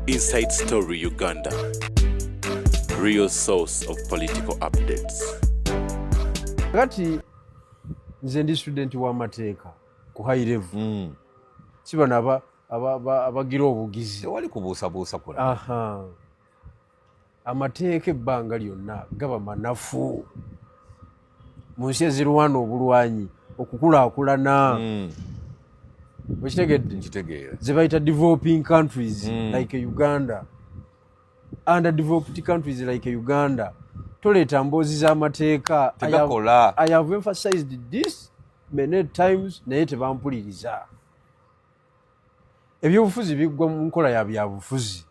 Inside Story Uganda, real source of political updates. Kati nze ndi student w'amateeka ku high level. Kibana abagira obugizi. Tewali kubuusabuusa kuna. Amateeka ebbanga lyonna gaba manafu. Mu nsi ezirwana obulwanyi okukulaakulana. Okitegedde? Nkitegeera. Ze bayita developing countries like Uganda. Underdeveloped countries like Uganda. Toleeta mboozi z'amateeka. I have emphasized this many times naye tebampuliriza. Ebyobufuzi biggwa mu nkola ya byabufuzi.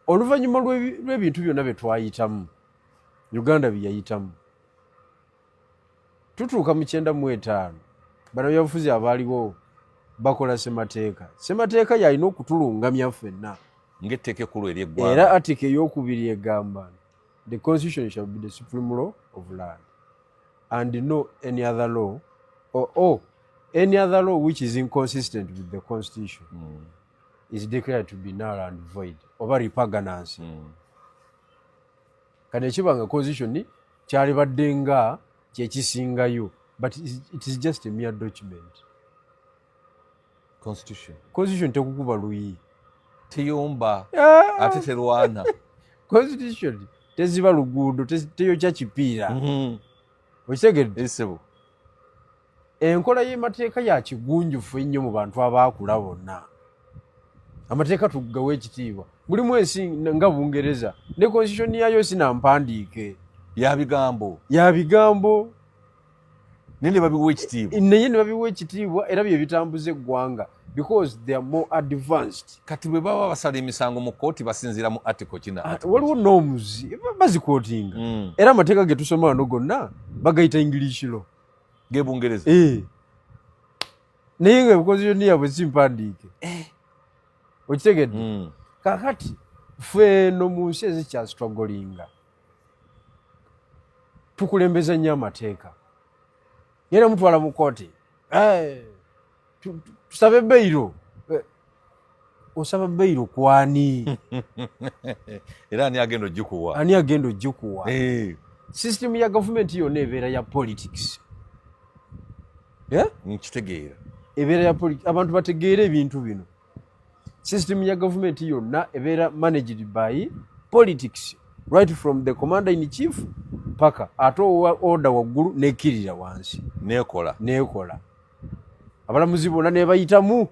Oluvannyuma lw'ebintu byonna bye twayitamu, Uganda bye yayitamu, tutuuka mu 95 bano byabufuzi abaaliwo bakola ssemateeka. Ssemateeka yalina okutulungamya ffenna. Ng'etteeka ekkulu ery'eggwanga. Era article ey'okubiri egamba the constitution shall be the supreme law of land and no any other law or any other law which is inconsistent with the constitution is declared to be null and void oba repugnance. Kati ekibanga constitution kyali badde nga kyekisingayo, but it is just a mere document. Constitution tekukuba luyi. Teyomba ate terwana. Constitution teziba luguudo, teyokya kipiira. Okitegedde? Esebo. Enkola y'emateeka ya kigunjufu ennyo mu bantu abaakula bonna. Amateeka tugawa ekitiibwa. Mulimu ensi nga Bungereza ne constitution yayo sinampandiike. Ya bigambo. Naye babiwa ekitiibwa era bye bitambuza eggwanga because they are more advanced. Kati bwe baba basala emisango mu kooti basinziira mu article kina. Waliwo norms bazikootinga. Era amateeka ge tusoma wano gonna bagayita English law. Ge Bungereza. Naye nga constitution yaabwe simpandiike. Okitegedde? Kakati ffe no mu nsi ezikya strugglinga tukulembeza nnyo amateeka. Yena mutwala mu kooti. Tusabe beyiro. Osaba beyiro kwani? Era ani agenda ogikuwa? System ya government yonna ebeera ya politics. Nkitegeera. Ebeera ya politics. Abantu bategeera ebintu bino. System ya government yonna ebeera managed by politics, right from the commander in chief paka ate order waggulu nekirira wansi nekola abalamuzi bonna ne bayitamu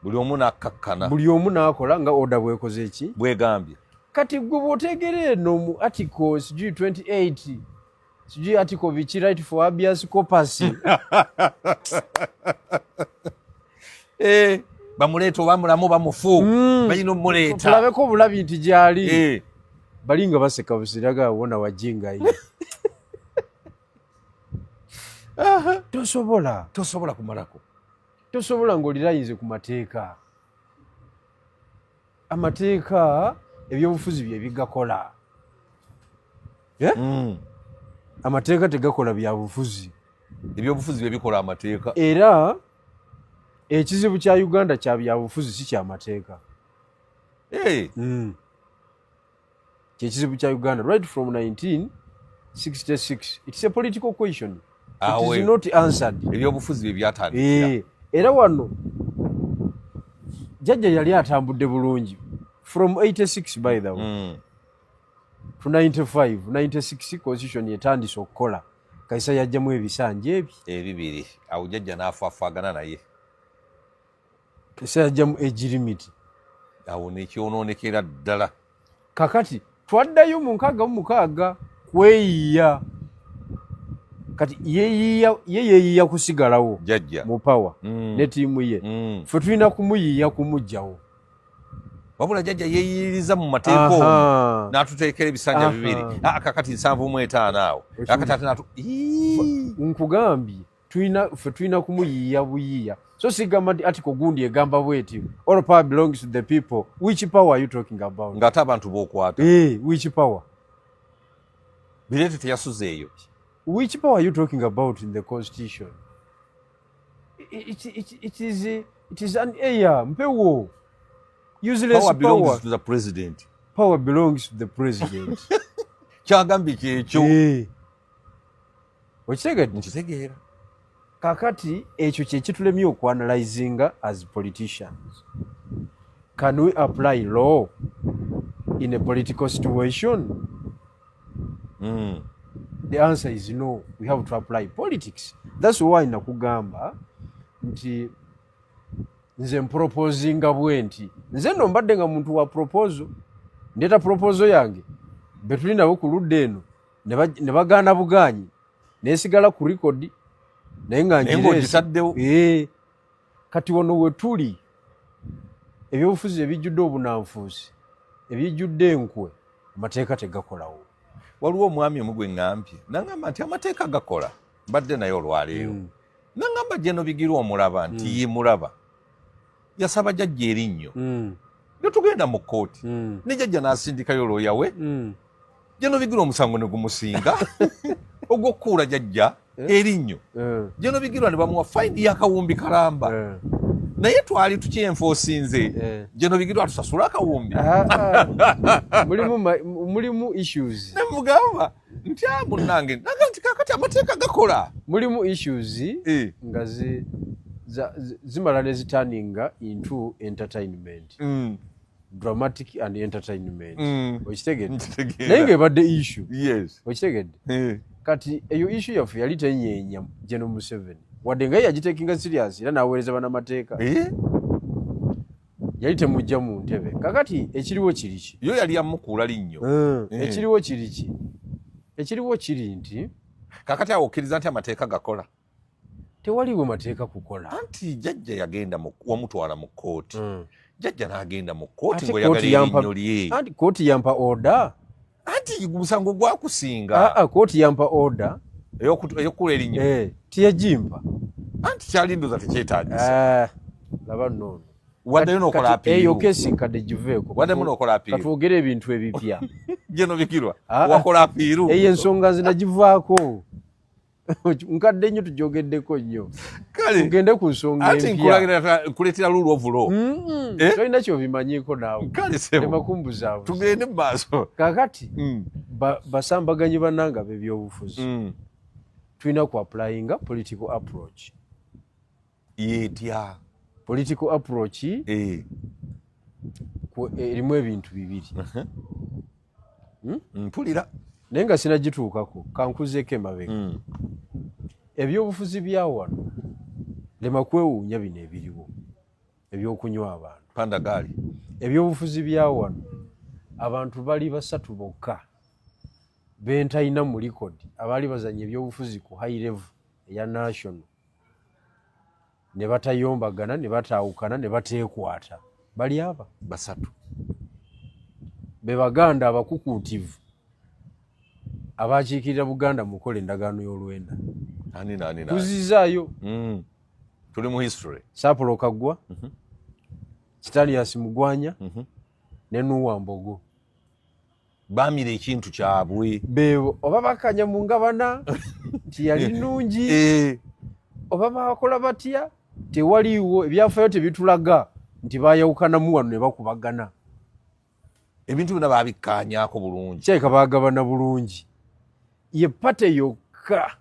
buli omu nakkakkana, buli omu nakola nga order bwekoze ki bwegambye. Kati gwe bwotegera eno mu article sijui 28 sijui article bichi right for habeas corpus bamuleeta oba mulamu bamufu balina omuleeta tulabeko obulabi nti gyali balinga baseka busiraga wona wajingayo. tosobola kumalako, tosobola ng'olirayinze ku mateeka. Amateeka ebyobufuzi bye bigakola. Amateeka tegakola bya bufuzi, ebyobufuzi bye bikola amateeka. Era ekizibu kya Uganda kya byabufuzi si kya mateeka. Ekizibu kya Uganda right from 1966 it's a political question. It is not answered. Ebyobufuzi bye byatandikira. Era wano jjajja yali atambudde bulungi from 86 by the way to 96 constitution yetandise okukola. Kaisa yajjamu ebisanja ebibiri awo jjajja n'afaafagana naye. Kaisa yajjamu egirimiti awo nekyonoonekera ddala. Kakati twaddayo mu 66 kweyiya. Kati yeyiya kusigalawo jjajja mu power ne tiimu ye. Ffe tulina kumuyiya kumugjawo. Wabula jjajja yeeyiriza mu mateeka omwo n'atuteekera ebisanja bibiri. Kakati 75 awo kakati ate nkugambye ffe tulina kumuyiya buyiya. So sigamba nti article gundi egamba bweti all power belongs to the people. Which power are you talking about? Ng'ate abantu b'okwata. Which power? Bireete teyasuzeeyo. Which power are you talking about in the constitution? It is an error. Mpewo. useless Power belongs power. to the president. Power belongs to the president. Kyagambye kyekyo. Okitegedde? Nkitegeera. Kakati ekyo kye kitulemye okuanalyzinga as politicians. Can we apply law in a political situation? The answer is no. We have to apply politics. That's why nakugamba nti nze mproposinga bwenti. Nze no mbadde nga muntu wa proposal. Ndeta proposal yange. Betuli nabo ku ludde eno. Ne bagaana buganyi. Nesigala ku record. Naye nga ngisaddewo. Kati wano we tuli. Ebyobufuzi ebijjudde obunanfuusi. Ebijjudde enkwe. Amateeka tegakolawo. Waliwo omwami omu gwe ŋŋambye n'aŋŋamba nti amateeka gakola mbadde naye olwaleero n'aŋŋamba Jeno Bigirwa omulaba nti ye mulaba yasaba jjajja erinnyo ne tugenda mu kkooti ne jjajja n'asindikayo looya we Jeno Bigirwa omusango ne gumusinga ogw'okkuula jjajja erinnyo Jeno Bigirwa ne bamuwa fayini y'akawumbi kalamba naye twali tukyenfoosinze Jeno Bigirwa atusasula akawumbi. Mulimu issues. Nemugamba nti munnange naga nti kakati amateeka gakola. Mulimu issues nga zimala ne ziturninga into entertainment. Dramatic and entertainment. Okitegedde? Naye ng'ebadde issue. Yes. Okitegedde? Kati eyo issue yaffe yali tenyeenya General Museveni. Wadde nga yagitekinga serious era n'aweereza banamateeka. Yali temujja mu ntebe. Kakati ekiriwo kiri ki? Yo yali amukuula linnyo. Ekiriwo kiri ki? Ekiriwo kiri nti kakati awo okkiriza nti amateeka gakola. Tewaliwo mateeka kukola. Anti jjajja yagenda wamutwala mu kkooti. Jjajja n'agenda mu kkooti ng'oyagala erinnyo lye. Anti kkooti yampa order. Anti musango gwakusinga. Kkooti yampa order. Ey'okkula erinnyo. Tiyagimpa. Anti kyalindoza tekyetaagisa. Laba nnono. Waddeyo n'okola apiiru. Eyo kesi nkadde giveeko. Waddemu n'okola apiiru. Katwogere ebintu ebipya. Jeno Bigirwa wakola apiiru. Eyo ensonga nze nagivaako. Nkadde nnyo tujogeddeko nnyo. Kale tugende ku nsonga empya. Ati nkulagira kuleetera rule of law. Tolina ky'obimanyiiko naawe. Kale sebo. Temakumbuza. Tugende mu maaso. Kakati basambaganyi bannanga b'ebyobufuzi. Tulina ku applyinga political approach. Yetya. Political approach erimu ebintu bibiri. Mpulira. Naye nga sinagituukako kankuzeeko emabega. Ebyobufuzi bya wano lema kwewuunya bino ebiriwo ebyokunywa abantu. Pandagaali. Ebyobufuzi bya wano abantu bali basatu bokka bentalina mu record abaali bazanya ebyobufuzi ku high level eya national ne batayombagana ne bataawukana ne bateekwata bali aba basatu be Baganda abakukuutivu abakiikirira Buganda mu kukola endagaano y'olwenda. Nani. Tuzizaayo. Tuli mu history. Sapolo Kaggwa, Kitalias Mugwanya, ne Nuwa Mbogo. Baamira ekintu kyabwe. Beebo oba bakanya mu ngabana nti yali nnungi. Oba bakola batya tewaliiwo ebyafaayo tebitulaga nti baayawukanamu wano ne bakubagana. Ebintu bino baabikkaanyaako bulungi. Kyeka baagabana bulungi. Ye pate yokka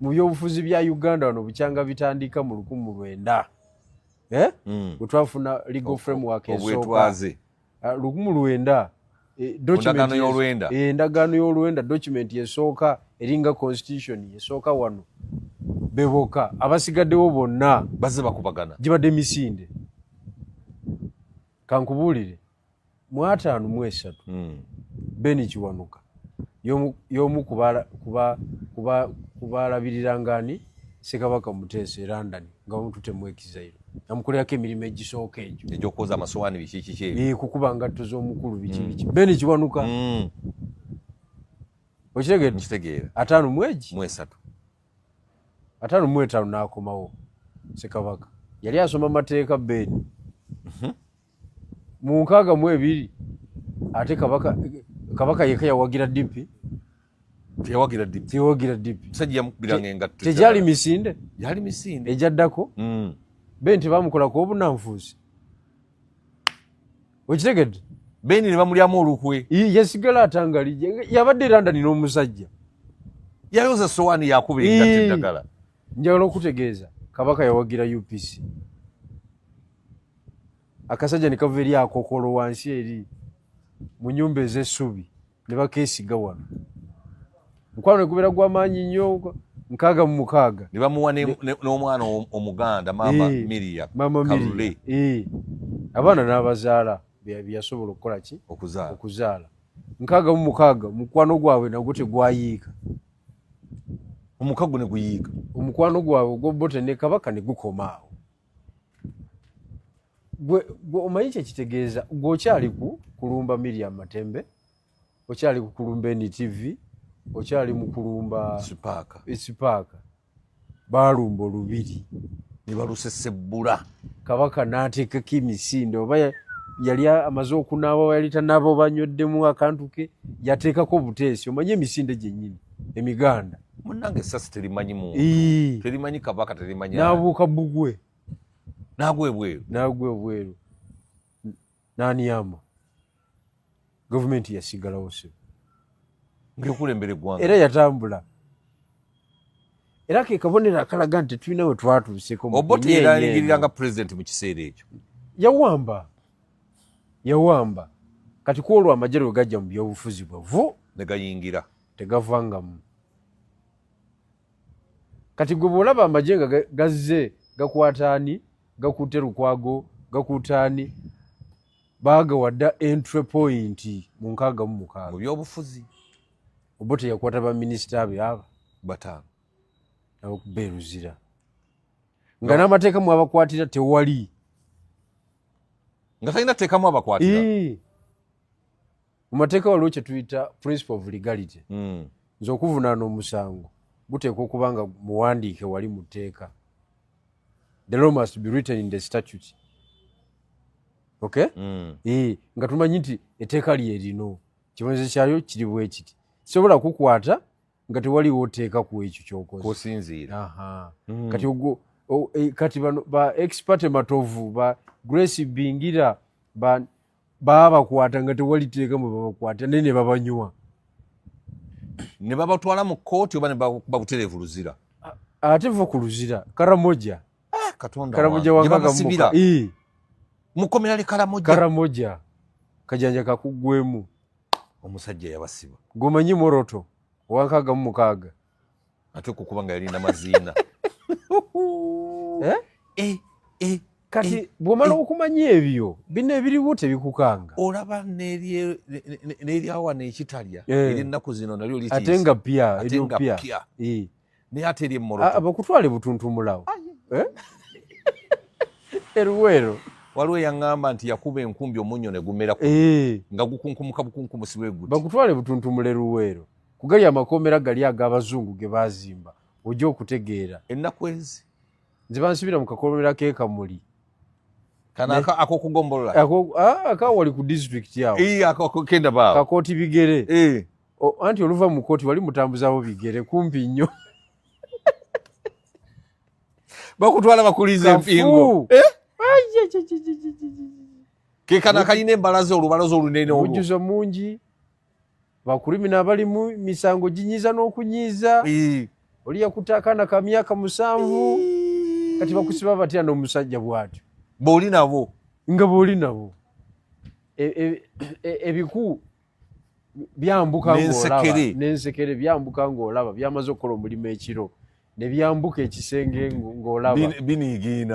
mu byobufuzi bya Uganda wano bukyanga bitandika mu 1900. Bwe twafuna legal framework esooka. 1900 endagaano y'olwenda document yesooka eringa constitution yesooka wano beboka abasigaddewo bonna bazze bakubagana gibadde misinde. Kankubuulire mu 5 Beni Kiwanuka y'omu kubalabirira ngani Ssekabaka Muteesa e London nga bamutute ekizairo amukolerako emirimu egisooka egyo egy'okwoza amasowaani biki kukuba ngatto z'omukulu biki Beni Kiwanuka okitegedde nkitegeera 5 5 n'akomawo Ssekabaka yali asoma amateeka Beni mu 62 ate kabaka yeka yawagira DP teyawagira DP sajja yamukubiranga engatto tejali misinde yali misinde ejaddako be nti bamukolako obunanfuusi okitegedde Beni ne bamulyamu olukwe yasigala atangalije yabadde London n'omusajja yayoza sowaani yakuba engatta eddagala. Njagala okutegeeza Kabaka yawagira UPC akasajja ne kava eri akokolo wansi eri mu nnyumba ez'essubi ne bakeesiga wano mukwano egubera gw'amaanyi nnyo 6 ne bamuwa n'omwana omuganda maama Miriam Kalule abaana n'abazaala byasobola okukola ki okuzaala 6 mukwano gwabwe nagwo tegwayiika omukago ne guyiika omukwano gwabwe gw'Obote ne Kabaka ne gukomaawo gwe omanyi kyekitegeeza gw'okyali kulumba Miriam Matembe okyali kukulumba NTV okyali mu kulumba Sipaaka baalumba olubiri ne balusesebbula Kabaka n'ateekako emisinde oba yali amaze okunaaba yali tanaaba banyoddemu akantu ke yateekako obuteesi omanye emisinde gyennyini emiganda munnange essasi terimanyi muntu terimanyi Kabaka terimanyi n'abuuka bbugwe nagwe ebweru n'aniyamba gavumenti yasigalawo se ng'ekulembera eggwanga era yatambula era ke kabonero akalaga nti tulina we twatuuseeko Obote era nga pulezidenti mu kiseera ekyo yawamba kati kwolwo amagye lwe gajja mu byobufuzi bwavu ne gayingira tegavangamu kati gwe bw'olaba amagye nga gazze gakwataani gakutte Lukwago gakuttaani baagawadda entry point mu 66 mu byobufuzi Obote yakwata baminisita be aba 5 n'okubeeruzira nga n'amateeka mu abakwatira tewali nga talina teekamu abakwatira mu mateeka waliwo kye tuyita principle of legality nze okuvunaana omusango guteekwa okuba nga muwandiike wali mu tteeka the law must be written in the statute okay nga tumanyi nti etteeka lyerino kiboneze kyayo kiri bwe kiti sobola kukwata nga tewaliwo teeka ku ekyo kyokoze kosinziira kati bano ba expert matovu ba Grace Bingira babakwata nga tewali teeka mwe babakwata ne babanywa ne babatwala mu kkooti oba ne babutereevu luzira ate va ku luzira Karamoja Karamoja wakaga mukomera le Karamoja kajanja kakugwemu omusajja yabasiba gomanyi Moroto wankaga mu 6 ate okukuba nga yalina maziina kati bw'omala okumanya ebyo bino ebiriwo tebikukanga olaba n'eryawa n'ekitalya ery'ennaku zino nalyo ate nga pya naye ate ery'emmoroto bakutwale butuntumulawo eruweero waliwo eyaŋŋamba nti yakuba enkumbi omunnyo ne gumera nga gukunkumuka bukunkumusi bwe guti bakutwale butuntumula eruweero kugali amakomera gali ag'abazungu ge baazimba ojja okutegeera ennaku ezi nze bansibira mu kakomera k'ekamuli ak'okugombolola akawali ku disitulikiti awo kakooti bigere anti oluva mu kooti wali mutambuzawo bigere kumpi nnyo bakutwala bakuliza empingo kekana kalina embalaza olubalaza olunene olwo mujjuzo mungi bakulimina abali mu misango ginyiza n'okunyiza oli yakuta akaana ka myaka 7 kati bakusiba batya n'omusajja bw'atyo bw'oli nabo nga bw'oli nabo ebiku byambuka ng'olaba n'ensekere byambuka ng'olaba byamaze okukola omulimu ekiro ne byambuka ekisenge ng'olaba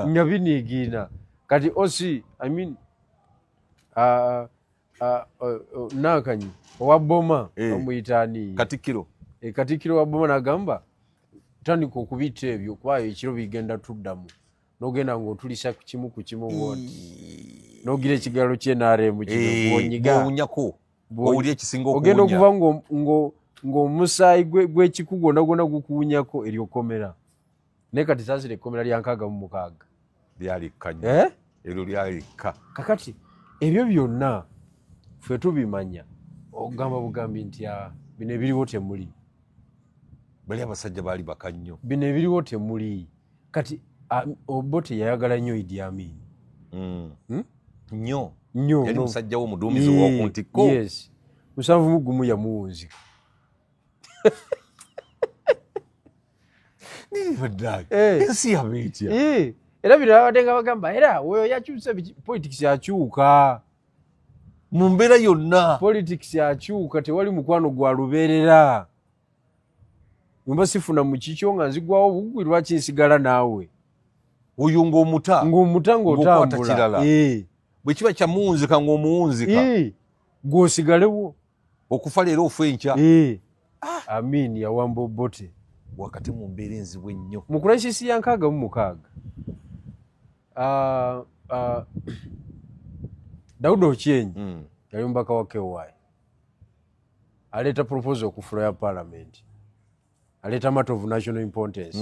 nga biniigiina kati osi Nakanyi owa Boma omuyitaani Katikkiro wa Boma n'agamba tandika okubita ebyo kubayo ekiro bigenda tuddamu n'ogenda ng'otulisa ku kimu bwoti n'ogira ekigalo ky'NRM kino bw'onyako owulira ekisinga okuwunya ogenda okuva ng'omusaayi gw'ekiku gwonna gukuwunyako eryokomera naye kati saasira ekkomera lya 66 lyalikka nnyo eryo lyalikka kakati ebyo byonna ffe tubimanya ogamba bugambi nti bino ebiriwo temuli bali abasajja baali baka nnyo bino ebiriwo temuli kati Obote yayagala nnyo Idi Amin nnyo nnyo yali musajja wo muduumizi w'okuntiko. Yes, 7 yamuwunzika. Ensi yabeetya. Era bino abatenga bagamba era oyo yakyusa politics yakyuka. Mu mbeera yonna Politics yakyuka, tewali mukwano gwa lubeerera. Mba sifuna mu kikyo nga nzigwawo bugwi lwaki nsigala naawe. Oyo ng'omuta ng'otambula. Bwe kiba kyamuwunzika ng'omuwunzika. Gw'osigalewo. Okufa leero ofa enkya. Amin yawamba Obote. Wakati mu mbeera enzibu ennyo. Mu crisis ya 66. Daudi Ochieng yali mubaka wa KY. Aleeta proposal ku floor ya parliament. Aleeta matter of national importance.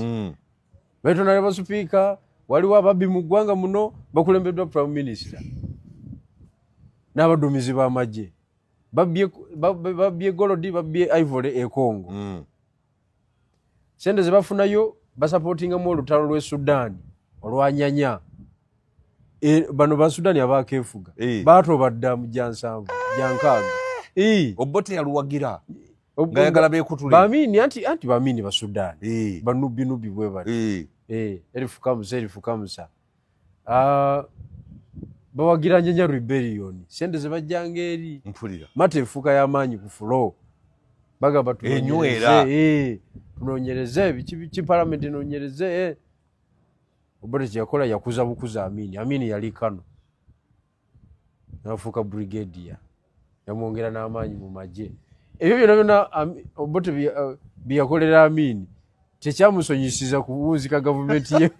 Baitu naleba speaker, waliwo ababbi mu ggwanga muno bakulembeddwa prime minister. N'abaduumizi b'amagye. Babbye Golodi, babbye Ivory e Congo. Sente ze bafunayo basupportingamu olutalo lw'e Sudan olwanyanya. Bano ba Sudan abakeefuga. Baatoba ddamu gya 7 gya 6. Obote yaluwagira. Ngayagala beekutule. Bamini anti bamini ba Sudan. Banubi bwe bali. Elifu kamusa. Bawagira nyanya rebellion. Sente ze bajjanga eri. Mpulira. Mate efuka y'amaanyi ku floor. Bagamba tunonyereze. Tunonyereze biki parliament nonyereze. Obote kyakola yakuza bukuza Amini yali Kano. Nafuuka brigadier. Yamwongera n'amaanyi mu magye. Ebyo byonna Obote byakolera Amini tekyamusonyisiza kuwunzika gavumenti ye.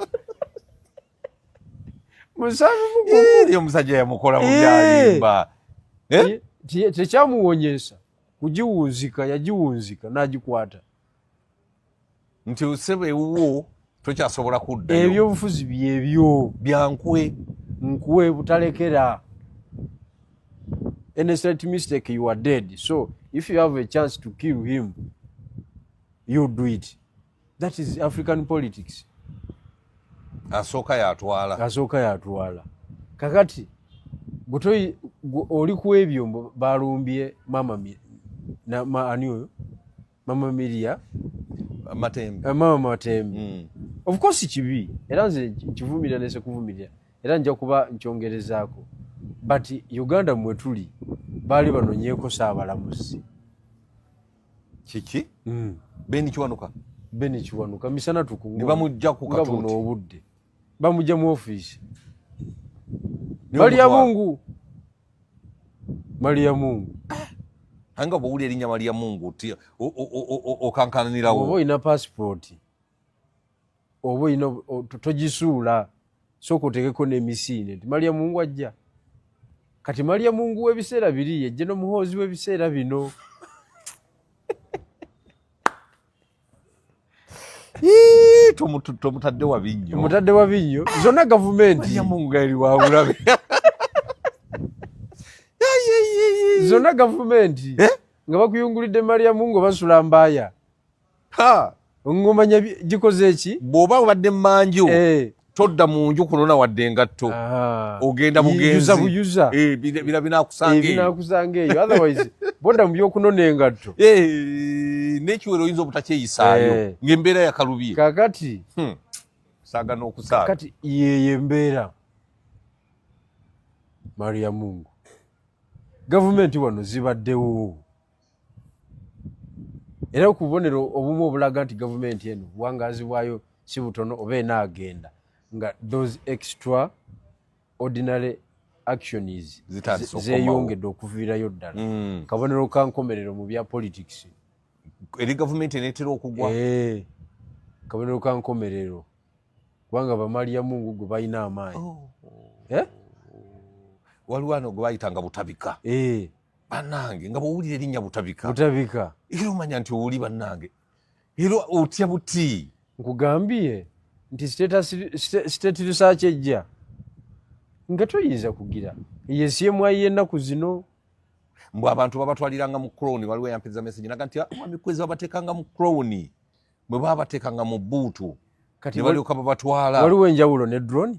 Musabi omusajja yamukola mu byalimba. Tekyamuwonyesa kugiwunzika, yagiwunzika n'agikwata. Nti osebe ewuwo tokyasobola kuddayo. Ebyobufuzi byebyo byankwe nkwe butalekera. Any slight mistake you are dead. So if you have a chance to kill him, you do it. That is African politics. Asooka yatwala. Kakati gutoi oli ku ebyo balumbye mama Miria Matembe. Of course kibi. Era nze kivumira nese kuvumirira. Era nja kuba nkyongerezaako. But Uganda mwetuli bali banonyeeko saabalamuzi. Kiki? Beni Kiwanuka. Misana tukungu. Ne bamujja ku katuuti. Obudde. Bamujja mu office. Maria Mungu. Anga bw'owulira erinnya Maria Mungu okankananirawo. Oba olina passport. Oba olina togisuula. Sooka oteekeko n'emisiine. Maria Mungu ajja. Kati Maria Mungu w'ebiseera biri yejje n'omuhoozi w'ebiseera bino. Tomutadde wa binnyo. Zonna gavumenti. Maria Mungu eri wa bulabe. Zonna gavumenti. Nga bakuyungulidde Maria Mungu basula mbaaya. Ngomanya gikoze eki? Bw'oba obadde mmanju. Todda mu nju kunona wadde engatto. Ogenda bugenzi. Buyuza. Binaakusanga eyo. Otherwise, bonda mu by'okunona engatto. N'ekiwero oyinza obutakyeyisaayo. Ng'embeera yakalubye. Kakati. Saaga n'okusaaga. Kakati yeeye mbeera. Maria Mungu. Gavumenti wano zibaddewo. Era okubonero obumu obulaga nti gavumenti eno buwangazi bwayo si butono oba enaagenda. Nga those extra ordinary actions zeeyongedde okuviirayo ddala. Kabonero ka nkomerero mu bya politics. Eri gavumenti eneetera okugwa. Kabonero ka nkomerero. Kubanga ba Maria Mungu gwe balina amaanyi. Waliwo ano gwe bayitanga Butabika. Bannange nga bw'owulira erinnya Butabika. Era omanya nti owuli bannange. Era otya buti. Nkugambye nti state research ejja nga toyinza kugira yesiemu ayi ennaku zino. Mbw abantu babatwaliranga mu crown. Waliwo yampeza message naga nti mikwezi babateekanga mu crown bwe babateekanga mu buutu ne balyoka babatwala. Waliwo enjawulo ne drone.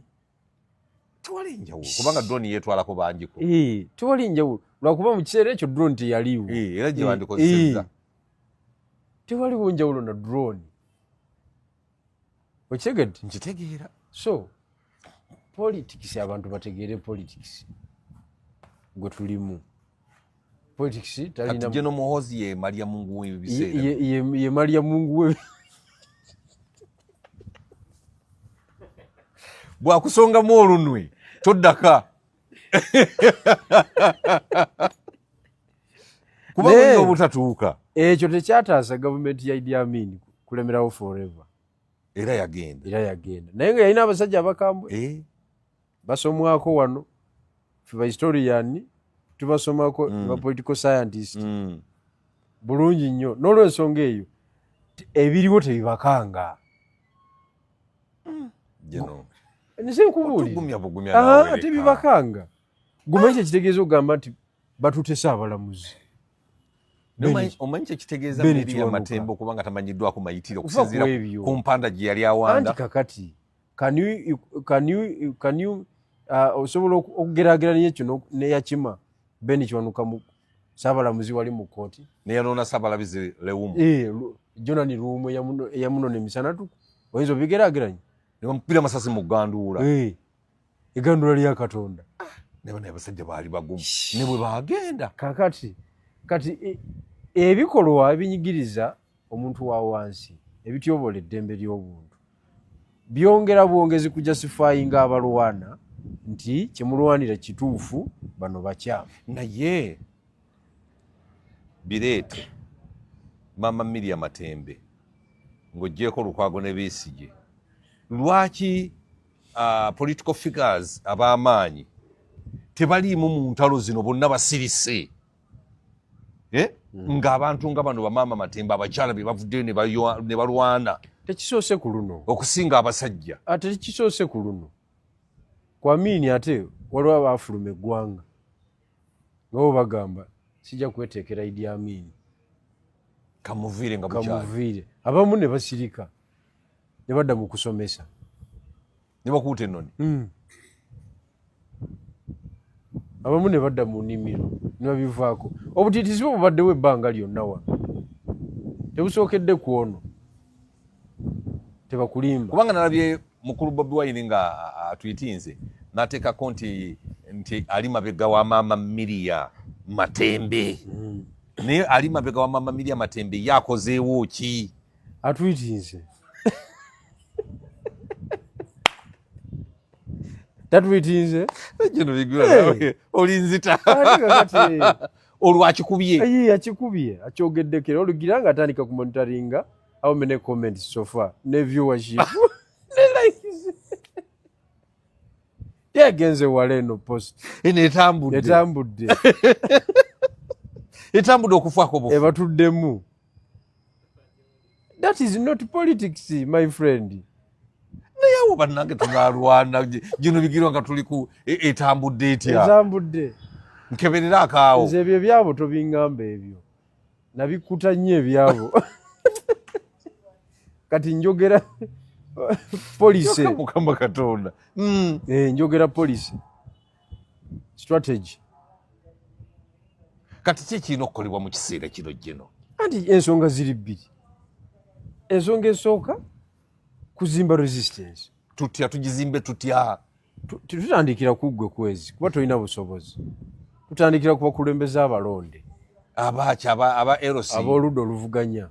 tewali njawulo kubanga drone yeetwalako bangiko. Tewali njawulo lwakuba mu kiseera ekyo drone teyaliwo. Era gye bandikozesezza. Tewaliwo njawulo na drone. Okitegedde? Nkitegeera. So politics abantu bategeere politics gwe tulimu. Politics talina kati General Muhoozi ye Maria Mungu w'ebiseera. Ye Maria Mungu we. Bwakusongamu olunwe toddaka. Kuba obutatuuka. Ekyo tekyataasa gavumenti ya Idi Amin kulemerawo forever. Era yagenda. Naye nga yalina abasajja abakambwe. Basomwako wano. Ffe ba historian tubasomako ba political scientist. Bulungi nnyo. N'olw'ensonga eyo ebiriwo tebibakanga. Nise nkubuulira. Tebibakanga. Gumanyi ekitegeeza okugamba nti batutesa abalamuzi. Omanyi ekitegeeza Miriam Matembo kubanga tamanyiddwako mayitire okusinziira ku mpanda gye yali awanda. Anti kakati can you osobola okugeraageranya ekyo neyakima Beni Kiwanuka mu saabalamuzi wali mu kooti neyanoona saabalamuzi Lewumu Jonani Luumu eyamunona emisana tuku oyinza obigeraageranya ne bamupira amasasi mu gganduula egganduula lya Katonda ne bano abasajja baali bagumu ne bwe baagenda kati ebikolwa ebinyigiriza omuntu wa wansi ebityobola eddembe ly'obuntu byongera bwongezi ku justifyinga abalwana nti kyemulwanira kituufu bano bakyamu naye bireete Mama Miriam Matembe ng'oggyeko Lukwago ne Besigye lwaki political figures ab'amaanyi tebaliimu mu ntalo zino bonna basirise ng'abantu nga bano bamama Matembe abakyala be bavuddeyo ne balwana tekisoose ku luno okusinga abasajja ate tekisoose ku luno Kwamini ate waliwo abaafuluma eggwanga nga bo bagamba sijja kweteekera Idi Amin kamuviire nga bukyali abamu ne basirika ne badda mu kusomesa ne bakuuta ennoni abamu ne badda mu nnimiro ne babivaako obutiitisi bwe bubaddewo ebbanga lyonna wano tebusookedde ku ono tebakulimba kubanga nalabye mukulu Bobi Wine nga atwitinze n'ateekako nti ali mabega wa Mama Miriam Matembe naye ali mabega wa Mama Miriam Matembe yakozeewo ki atwitinze tatwitinze gino bigula nawe olinzita olwakikubye akikubye akyogeddekera olugira nga atandika ku monitoringa how many comments so far ne viewership ne likes yagenze waleno post etambudde okufaako bufu ebatuddemu. That is not politics my friend. naye awo bannange tunalwana gino bigirwa nga tuli ku etambudde etya nkeberera akaawo nze ebyo ebyabo tobiŋŋamba ebyo nabikuta nnyo ebyabo kati njogera police Mukama Katonda njogera police strategy kati ki kirina okukolebwa mu kiseera kino gino anti ensonga ziri bbiri. Ensonga esooka kuzimba resistance tutya tugizimbe tutya tutandikira kuggwe kwezi kuba tolina busobozi tutandikira ku bakulembeze abalonde abaki aba LC ab'oludda oluvuganya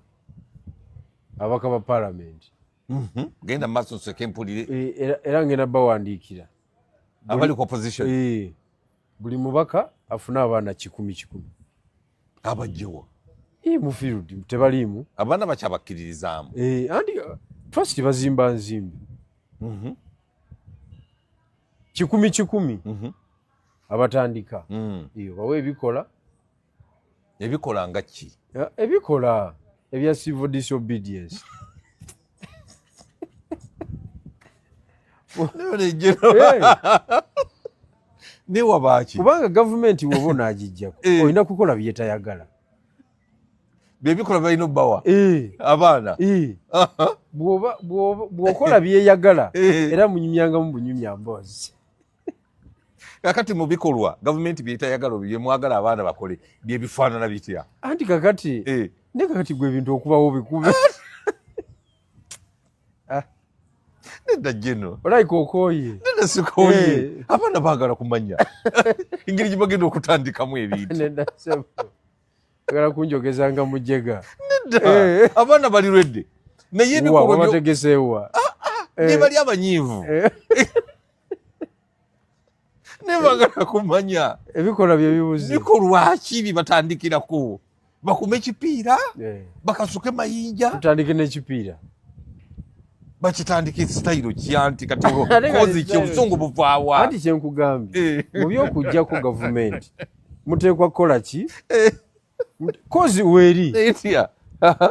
abaka ba palamenti genda maaso nseke mpulire era ngenda bawandiikira abali ku opposition buli mubaka afuna abaana 10 abajjewo mu field tebaliimu abaana bakyabakkiririzaamu anti trust bazimba nzimbi 10 abatandika bawe ebikola nga ki ebikola ebya civil disobedience ne wabaki kubanga gavumenti woba onaagijjako olina kukola byetayagala byebikola balina obbawa abaana bw'okola byeyagala era munyumyangamu bunyumya mboozi kakati mu bikolwa gavumenti byetayagala bye mwagala abaana bakole bye bifaanana bitya anti kakati ne kakati gwe ebintu okubawo bikube nedda jeno olaika okooye nedda sikooye abaana baagala kumanya engeri gye bagenda okutandikamu ebintu nedda sebo agala kunjogeza nga mujega nedda abaana balirwedde naye ebikolwa bategeseewa ne bali abanyiivu ne baagala kumanya ebikolwa bye bibuze bikolwa ki bibatandikirako bakume ekipiira bakasuke mayinja tutandike n'ekipiira bakitandike sitayiro kyanti kati kozi ki obusungu buvaawa anti kyenkugambye mu by'okuggyako gavumenti muteekwa kukola ki kozi weeri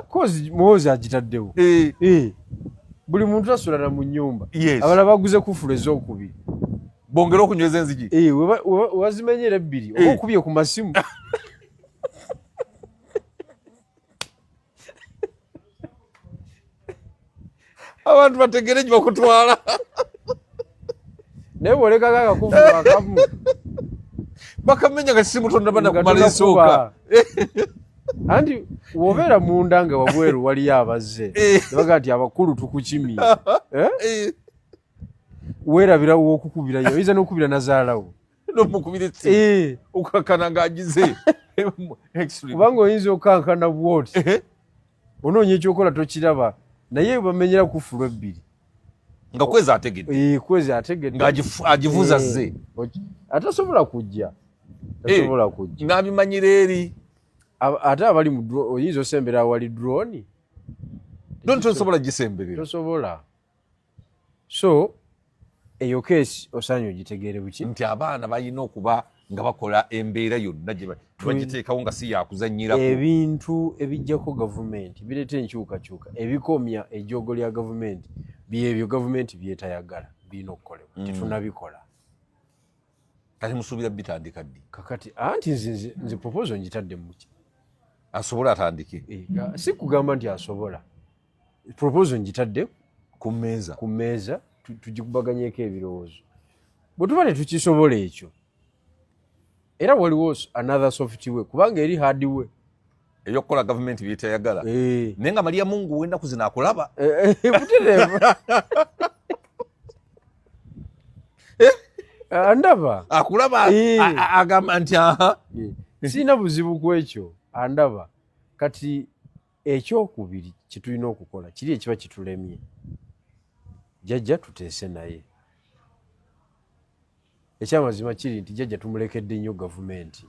kozi muwozi agitaddewo buli muntu asulana mu nnyumba abala baguze kufula ez'okubiri bongera okunyweza enzigi wazimenyera ebbiri oba okubye ku masimu abantu bategere gye bakutwala naye bwolekako akakufula akamu bakamenya nga kisimu tonna bana kumala ensooka anti wobeera munda nga wabweru waliyo abazze nebaga nti abakulu tukukimye weerabira wokukubirayo oyinza n'okukubira nazaalawo nomukubira okukakana ng'agize kubanga oyinza okukankana bwoti onoonya ekyokola tokiraba naye bamenyera kufulwa ebbiri nga kwezi ategedde kwezi ategedde ng'agivuza zze atasobola kujja tasobola kujja ng'abimanyira eri ate abali oyinza osembera awali drone tosobola gisemberera tosobola so eyo keesi osaanye ogitegeere buki nti abaana balina okuba nga bakola embeera yonna gye bagiteekawo nga si yakuzannyirako ebintu ebijjako gavumenti bireeta enkyukakyuka ebikomya ejjoogo lya gavumenti byebyo gavumenti byetayagala birina okukolebwa tetunabikola kati musuubira bitandika ddi kakati anti nze proposal ngitadde muki asobola atandike si kugamba nti asobola proposal ngitadde ku mmeeza tugikubaganyeko ebirowoozo bwe tuba tetukisobola ekyo era waliwo another software kubanga eri hardware eyokukola gavumenti byetayagala naye nga Maria Mungu w'ennaku zino akulaba butereevu andaba akulaba agamba nti sirina buzibu ku ekyo andaba kati ekyokubiri kitulina okukola kiri ekiba kitulemye jjajja tuteese naye ekyamazima kiri nti jjajja tumulekedde nnyo gavumenti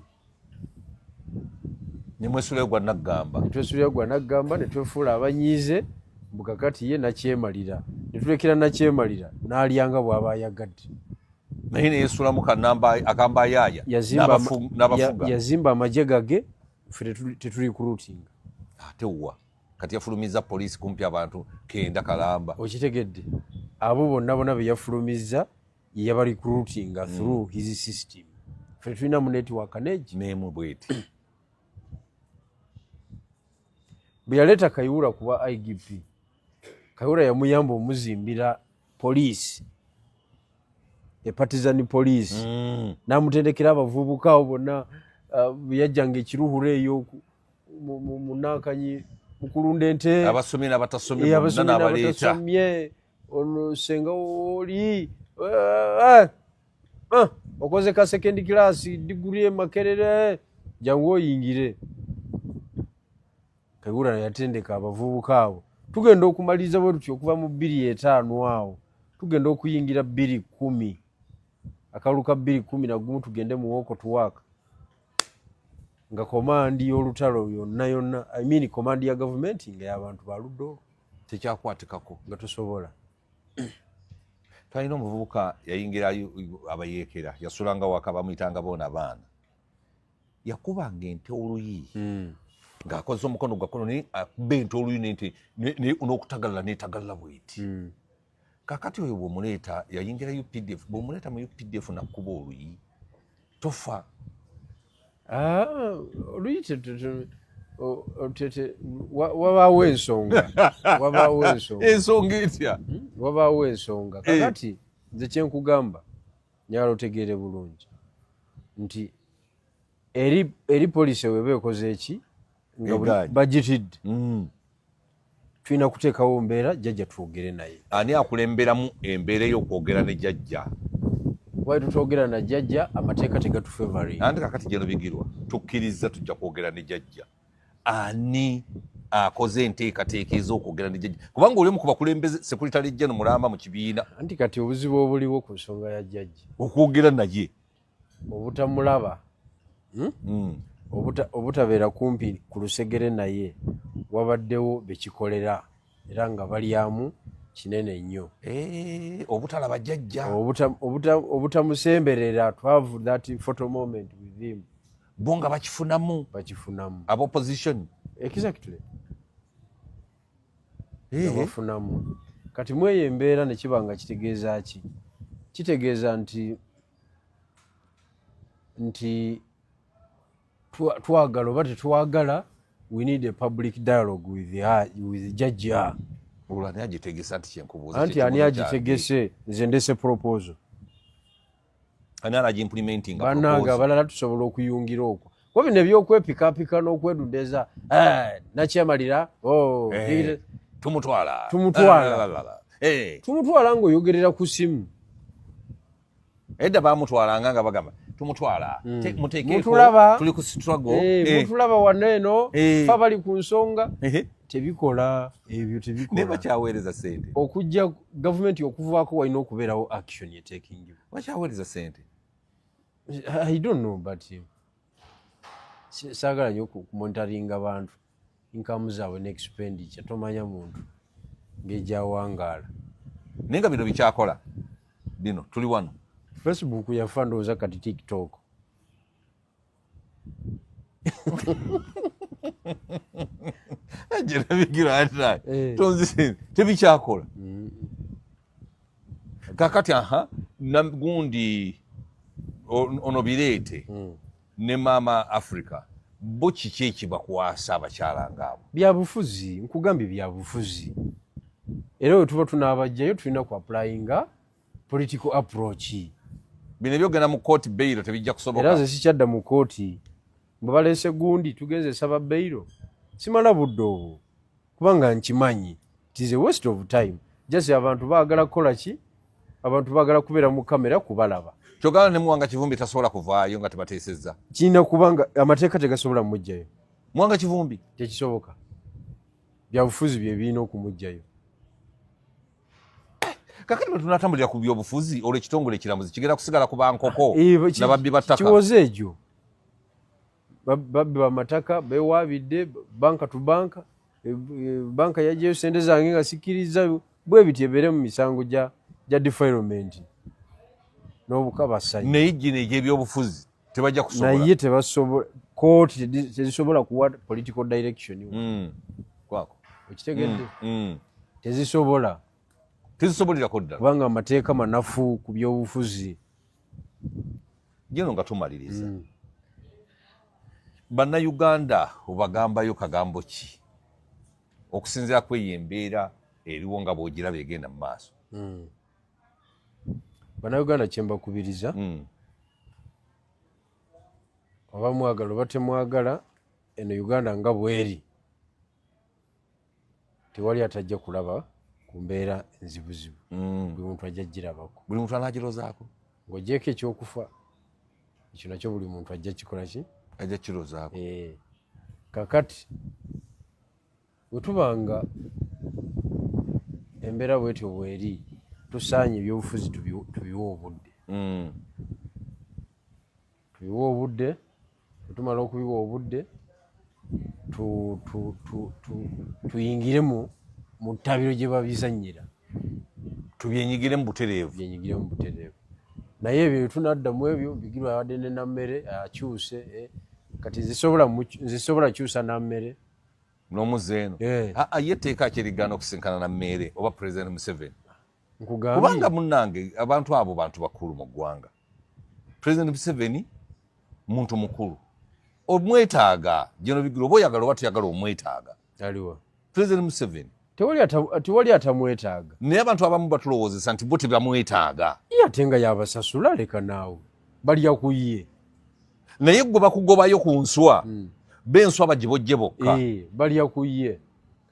nemwesulire gwa naggamba netwesulira gwa naggamba netwefuula abanyiize mbukakati ye nakyemalira netulekera nakyemalira n'alyanga bw'aba ayagadde naye neyeesulamu akamba yaaya n'abafuga yazimba amagye gage ffe tetuli kuruutinga ate wa kati yafulumiza poliisi kumpi abantu 9 Kalamba okitegedde abo bonna be yafulumiza yaba recruiting through his system ffe tulina mu network neegi neemu bweti bwe yaleeta Kayihura kuba IGP Kayihura yamuyamba omuzimbira poliisi partisan police n'amutendekera abavubuka abo bonna yajjanga ekiruhura eyo munakanyi mukulunda ente abasomye n'abatasomye bonna n'abaleeta ono senga oli okoze ka second class diguri Makerere jangu oyingire Kayihura yatendeka abavubuka abo tugenda okumaliza bwe tutyo okuva mu 2:5 awo tugenda okuyingira 2:10 akaluka 2:11 tugende mu woko tuwaka nga komandi y'olutalo yonna I mean komandi ya government nga y'abantu baluddo tekyakwatikako nga tosobola twalina omuvubuka yayingira abayeekera yasulanga waka bamuyitanga boona abaana yakubanga ente oluyi ng'akozesa omukono gwakono naye akuba ente oluyi n'okutagalala n'etagalala bweti kakati oyo bw'omuleeta yayingira UPDF bw'omuleeta mu UPDF nakuba oluyi tofa oluyi wabaawo ensonga ensonga etya wabaawo ensonga kakati nze kyenkugamba nyala otegeere bulungi nti eri poliisi weba ekoze eki nga bagitidde tulina kuteekawo mbeera jjajja twogere naye. Ani akulemberamu embeera ey'okwogera ne jjajja? Wali tutwogera na jjajja amateeka tegatufavoring. Anti kakati Jeno Bigirwa tukkiriza tujja kwogera ne jjajja. Ani akoze enteekateeka ez'okwogera ne jjajja? Kubanga oli omu ku bakulembeze Sekuritale Jeno Mulamba mu kibiina. Anti kati obuzibu obuliwo ku nsonga ya jjajja okwogera naye obutamulaba obutabeera kumpi ku lusegere naye wabaddewo bekikolera era nga balyamu kinene nnyo. Obutalaba jjajja obutamusemberera to have that photo moment with him. Bo nga bakifunamu aba opposition. Exactly. Bafunamu. Kati mweyo embeera ne kiba nga kitegeeza ki? Kitegeeza nti twagala oba tetwagala, we need a public dialogue with jjajja. Ani agitegese anti kyenkubuuza? Anti ani agitegese? Nze ndese proposal. Ani anagimplementing bannange abalala tusobola okuyungira okwo. Kuba bino ebyokwepikaapika n'okwedudeza nakyemalira tumutwala ng'oyogerera ku simu. Edda bamutwalanga nga bagamba tumutwala mutulaba tuli ku struggle mutulaba waneeno fa bali ku nsonga tebikola ebyo tebikola. Ne bakyaweereza sente okujja gavumenti okuvaako walina okubeerawo action yetakingibwa. Bakyaweereza sente? I don't know but saagala nnyo kumonitaringa bantu income zaabwe ne expenditure. Tomanya muntu ng'egyawangaala naye nga bino bikyakola bino tuli wano. Facebook yafa ndowooza kati TikTok. Jeno Bigirwa tonzi tebikyakola kakati. Nagundi ono Bireete ne Maama Africa bo kiki ekibakwasa abakyala ngaabo? Byabufuzi, nkugambye byabufuzi. Era we tuba tunaabajjayo tulina ku applyinga political approach. Bino byogenda mu kooti beyiro tebijja kusoboka. Era nze sikyadda mu kooti bwe baleese gundi tugeze saba beyiro simala budde obwo kubanga nkimanyi it is a waste of time. Just abantu baagala kukola ki? Abantu baagala kubeera mu kamera kubalaba. Kyogala ne Muwanga Kivumbi tasobola kuvaayo nga tebateesezza. Kirina kubanga amateeka tegasobola mujjayo. Muwanga Kivumbi tekisoboka. Byabufuzi bye birina okumujjayo. Kakati bwe tunatambulira ku byobufuzi olw'ekitongole ekiramuzi kigenda kusigala ku bankoko nababbi battaka. Kiwoze egyo babbi bamataka bewaabidde banka tu banka banka yajjayo sente zange nga sikkiriza bwe biti ebeere mu misango gya defilement n'obukabasanya. Naye gino egy'ebyobufuzi tebajja kusobola. Naye tebasobola. Kooti tezisobola kuwa political direction. Kwako okitegedde? Tezisobola. Tezisobolirako ddala kubanga amateeka manafu ku byobufuzi. Jeno nga tumaliriza bannayuganda obagambayo kagambo ki okusinziira ku eyo embeera eriwo nga bw'ogiraba egenda mu maaso? Bannayuganda kye mbakubiriza oba mwagala oba temwagala eno Uganda nga bw'eri tewali atajja kulaba ku mbeera enzibuzibu. Buli muntu ajja girabako. Buli muntu anaagirozaako ng'ogyeko ekyokufa ekyo nakyo buli muntu ajja kikola ki? Ajja kirozaako. Kakati bwe tubanga embeera bwetyo bweri tusaanye ebyobufuzi tubiwe obudde. Tubiwe obudde, tumala okubiwa obudde tuyingire mu ttabiro gye babizannyira. Tubyenyigiremu butereevu. Naye ebyo tunaddamu ebyo Bigirwa abadde ne nammere akyuse kati zisobola kyusa nammere n'omuzza eno. Ye etteeka kyerigaana okusinkana na mmere oba President Museveni. Kubanga munnange abantu abo bantu bakulu mu ggwanga. President Museveni muntu mukulu omwetaaga. Jeno Bigirwa oba oyagala oba tuyagala omwetaaga. Aliwa President Museveni tewali atamwetaaga. Naye abantu abamu batulowoozesa nti bo tebamwetaaga. Ye ate nga yabasasula leka naawe balya ku ye. naye gwe bakugobayo ku nswa b'enswa bagibojje bokka balya ku ye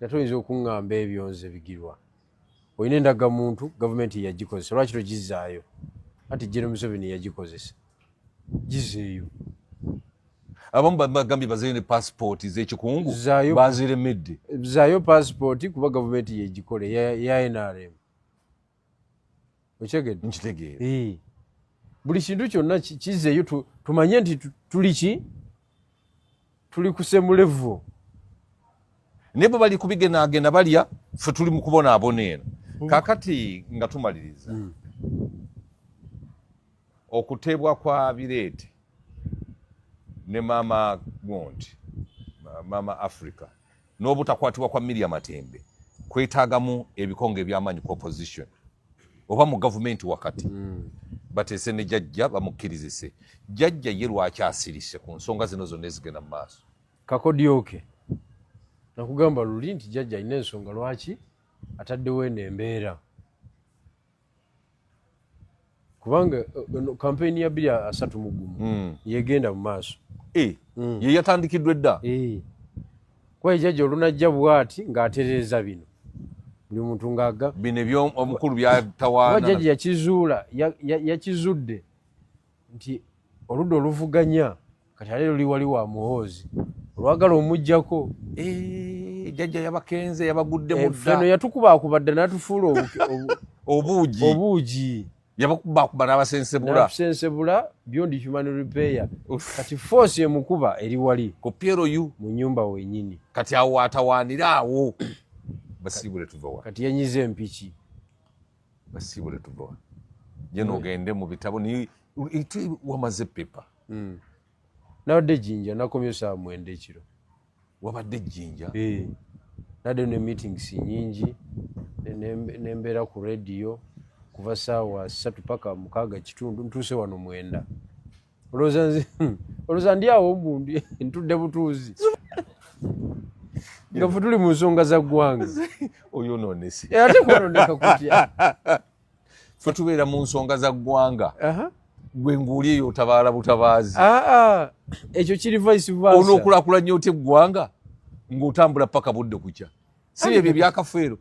kati oyinza okuŋŋamba ebyonze bigirwa olina endagamuntu gavumenti yagikozesa lwaki togizaayo anti General Museveni yagikozesa gizeeyo abamu bagambye bazeeyo ne passport z'ekikungu baziremedde zaayo passport kuba gavumenti yegikole ya NRM okyegedde nkitegeera buli kintu kyonna kizeeyo tumanye nti tuli kusemulevu naye bwe bali kubigenaagena balya ffe tuli mu kubonaabona eno kaakati nga tumaliriza okuteebwa kwa Bireete ne maama Gondi maama Africa n'obutakwatibwa kwa Miriam Matembe kwetaagamu ebikonge eby'amaanyi ku opposition oba mu gavumenti wakati bateese ne jjajja bamukkirizise jjajja ye lwaki asirise ku nsonga zino zonna ezigenda mu maaso kakodyoke nakugamba luli nti jjajja alina ensonga lwaki ataddewo eno embeera kubanga kampeyini ya 2031 yegenda mu maaso ye yatandikiddwa edda kuba jjajja olunajja bw'ati ng'atereeza bino buli muntu ng'aga bino ebyomukulu byatawaana jjajja yakizuula yakizudde nti oludda oluvuganya kati ate luli wali wa muhoozi olwagala omuggyako jjajja yabakenze yabagudde mu dda eno yatukubaakuba n'atufuula obuugi yabakubakuba n'abasensebula beyond human repair kati force emukuba eri wali ku PLU mu nyumba wenyini kati awo watawaanira awo basiibule tuvawa kati yanyize empiki basiibule tuvawa je n'ogende mu bitabo ni wamaze pepa nawadde Jinja nakomyo saa 9 ekiro wabadde Jinja nadde ne meetings nyingi nembeera ku radio kuva saawa 3 paka 6 ntuuse wano 9 olowooza ndi awo mbundi ntudde butuuzi nga ffe tuli mu nsonga za ggwanga oyonoonese ate kwanoneka kutya ffe tubeera mu nsonga za ggwanga gwe nguuli eyo otabaala butabaazi ekyo kiri vice versa onookulaakulanya otya eggwanga ng'otambula paka budde kukya si ebyo byakafeero